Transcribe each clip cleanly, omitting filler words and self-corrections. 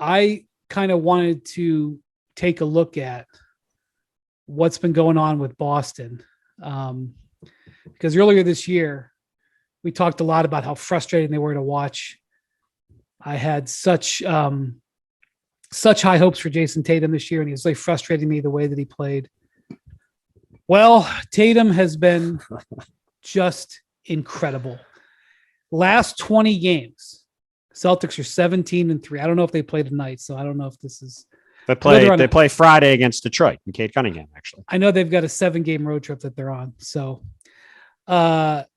I kind of wanted to take a look at what's been going on with Boston. Because earlier this year, we talked a lot about how frustrating they were to watch. I had such high hopes for Jason Tatum this year, and he was really frustrating me the way that he played. Well, Tatum has been just incredible. Last 20 games, Celtics are 17-3. I don't know if they play tonight, so I don't know if this is. They play Friday against Detroit and Cade Cunningham, actually. I know they've got a 7-game road trip that they're on. So last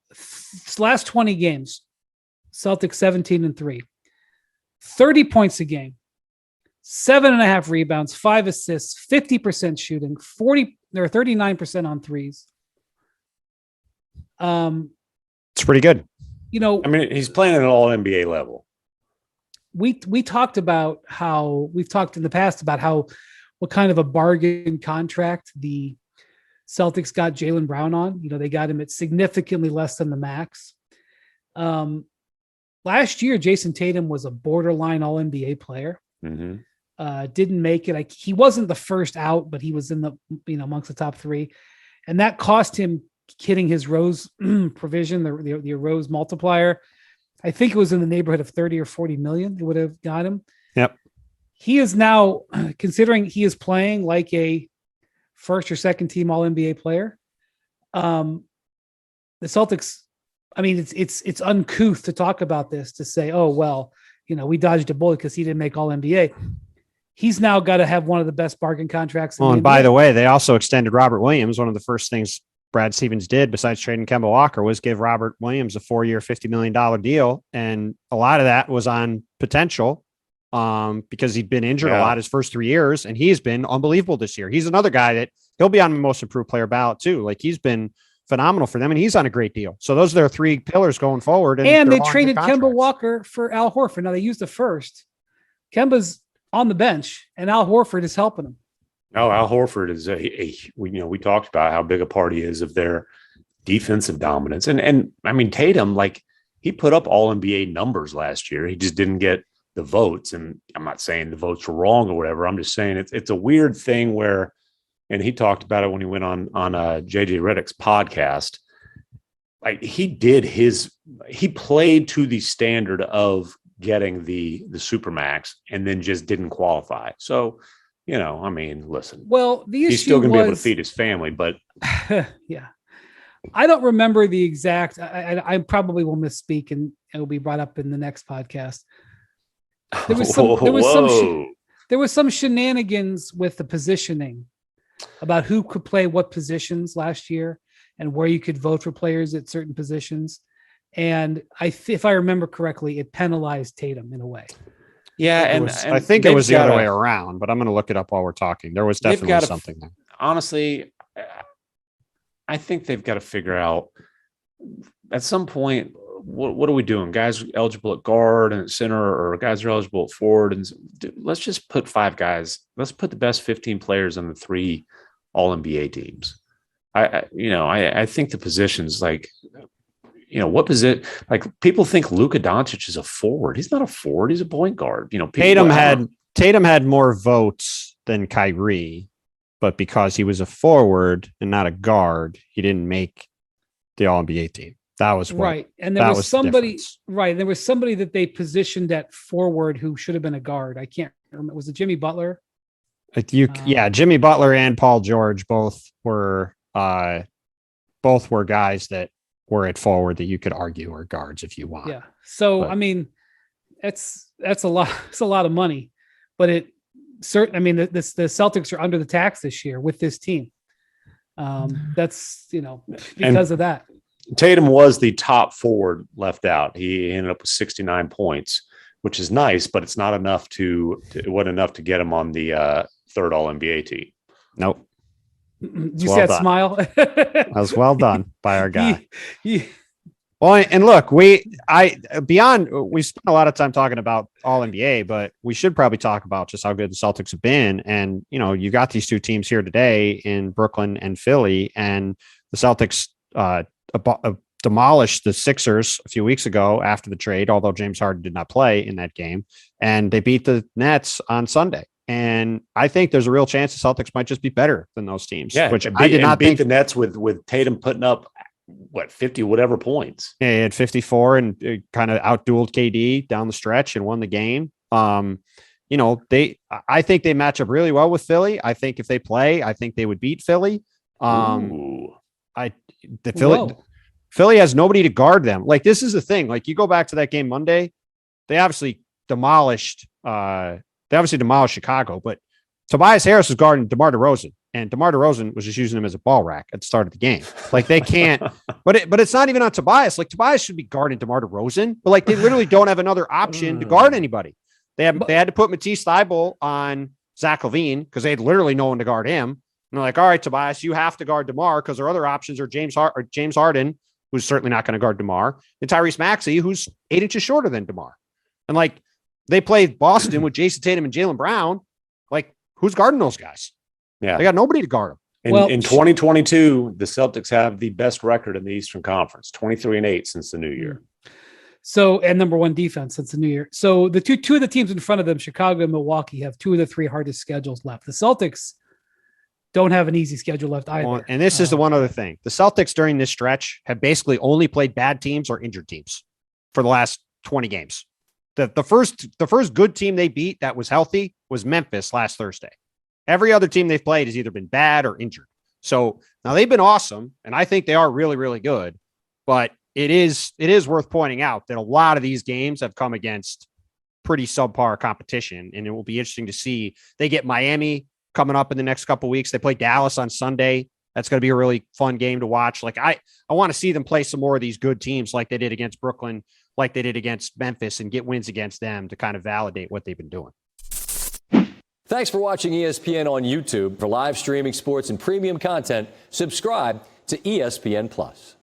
20 games, Celtics 17-3. 30 points a game, 7.5 rebounds, 5 assists, 50% shooting, 39% on threes. It's pretty good. I mean, he's playing at an all NBA level. We talked about how we've talked in the past about what kind of a bargain contract the Celtics got Jaylen Brown on. They got him at significantly less than the max. Last year, Jason Tatum was a borderline all NBA player. Mm-hmm. Didn't make it. He wasn't the first out, but he was in the amongst the top 3, and that cost him hitting his Rose provision, the Rose multiplier. I think it was in the neighborhood of 30 or 40 million. It would have got him. Yep. He is now, considering he is playing like a first or second team all NBA player. The Celtics, I mean, it's uncouth to talk about this, to say, oh, well, we dodged a bullet because he didn't make all NBA. He's now got to have one of the best bargain contracts. By the way, they also extended Robert Williams. One of the first things Brad Stevens did, besides trading Kemba Walker, was give Robert Williams a 4-year, $50 million deal. And a lot of that was on potential because he'd been injured a lot his first 3 years, and he's been unbelievable this year. He's another guy that he'll be on the most improved player ballot too. Like, he's been phenomenal for them, and he's on a great deal. So those are their 3 pillars going forward. And they traded Kemba Walker for Al Horford. Now, they used the first. Kemba's on the bench, and Al Horford is helping him. Oh, Al Horford is we talked about how big a part he is of their defensive dominance. And I mean, Tatum, like, he put up all NBA numbers last year. He just didn't get the votes. And I'm not saying the votes were wrong or whatever. I'm just saying it's a weird thing where, and he talked about it when he went on JJ Redick's podcast. Like, he played to the standard of getting the Supermax and then just didn't qualify. So, I mean, listen. Well, the issue he's still going to be able to feed his family, but yeah, I don't remember the exact. I probably will misspeak, and it will be brought up in the next podcast. There was some shenanigans with the positioning about who could play what positions last year and where you could vote for players at certain positions. And if I remember correctly, it penalized Tatum in a way. Yeah, and I think it was the other way around, but I'm going to look it up while we're talking. There was definitely something there. Honestly, I think they've got to figure out at some point, what are we doing? Guys eligible at guard and at center, or guys are eligible at forward? And let's just put 5 guys. Let's put the best 15 players on the 3 All-NBA teams. I think the positions, like, what position? Like, people think Luka Doncic is a forward. He's not a forward. He's a point guard. Tatum had more votes than Kyrie, but because he was a forward and not a guard, he didn't make the All-NBA team. That was right. And there was somebody that they positioned at forward who should have been a guard. I can't remember. Was it Jimmy Butler? Jimmy Butler and Paul George both were guys that were at forward that you could argue are guards if you want. Yeah. So, I mean, that's a lot. It's a lot of money, but the Celtics are under the tax this year with this team. That's, because of that. Tatum was the top forward left out. He ended up with 69 points, which is nice, but it's not enough it wasn't enough to get him on the 3rd All-NBA team. Nope. Did you see that smile? That was well done by our guy. Well, and look, we spent a lot of time talking about All-NBA, but we should probably talk about just how good the Celtics have been. And, you got these 2 teams here today in Brooklyn and Philly, and the Celtics demolished the Sixers a few weeks ago after the trade, although James Harden did not play in that game, and they beat the Nets on Sunday. And I think there's a real chance the Celtics might just be better than those teams, which I did not beat think. The Nets with Tatum putting up 50 whatever points. Yeah, he had 54 and kind of outdueled KD down the stretch and won the game. I think they match up really well with Philly. I think if they play, I think they would beat Philly. Philly has nobody to guard them. Like, this is the thing. Like, you go back to that game Monday, they obviously demolished Chicago, but Tobias Harris was guarding DeMar DeRozan, and DeMar DeRozan was just using him as a ball rack at the start of the game. Like, they can't, but it's not even on Tobias. Like, Tobias should be guarding DeMar DeRozan, but like, they literally don't have another option to guard anybody. They had to put Matisse Thybulle on Zach LaVine because they had literally no one to guard him. And they're like, all right, Tobias, you have to guard DeMar because our other options are James Harden, who's certainly not going to guard DeMar, and Tyrese Maxey, who's 8 inches shorter than DeMar. And like, they played Boston with Jason Tatum and Jaylen Brown. Like, who's guarding those guys? Yeah. They got nobody to guard them. In 2022, the Celtics have the best record in the Eastern Conference, 23-8 since the new year. So, and number one defense since the new year. So the two of the teams in front of them, Chicago and Milwaukee, have 2 of the 3 hardest schedules left. The Celtics don't have an easy schedule left either. Well, and this is the one other thing. The Celtics during this stretch have basically only played bad teams or injured teams for the last 20 games. The first good team they beat that was healthy was Memphis last Thursday. Every other team they've played has either been bad or injured. So now they've been awesome, and I think they are really, really good. But it is worth pointing out that a lot of these games have come against pretty subpar competition, and it will be interesting to see. They get Miami coming up in the next couple of weeks. They play Dallas on Sunday. That's going to be a really fun game to watch. Like, I want to see them play some more of these good teams like they did against Brooklyn, like they did against Memphis, and get wins against them to kind of validate what they've been doing. Thanks for watching ESPN on YouTube. For live streaming sports and premium content, subscribe to ESPN Plus.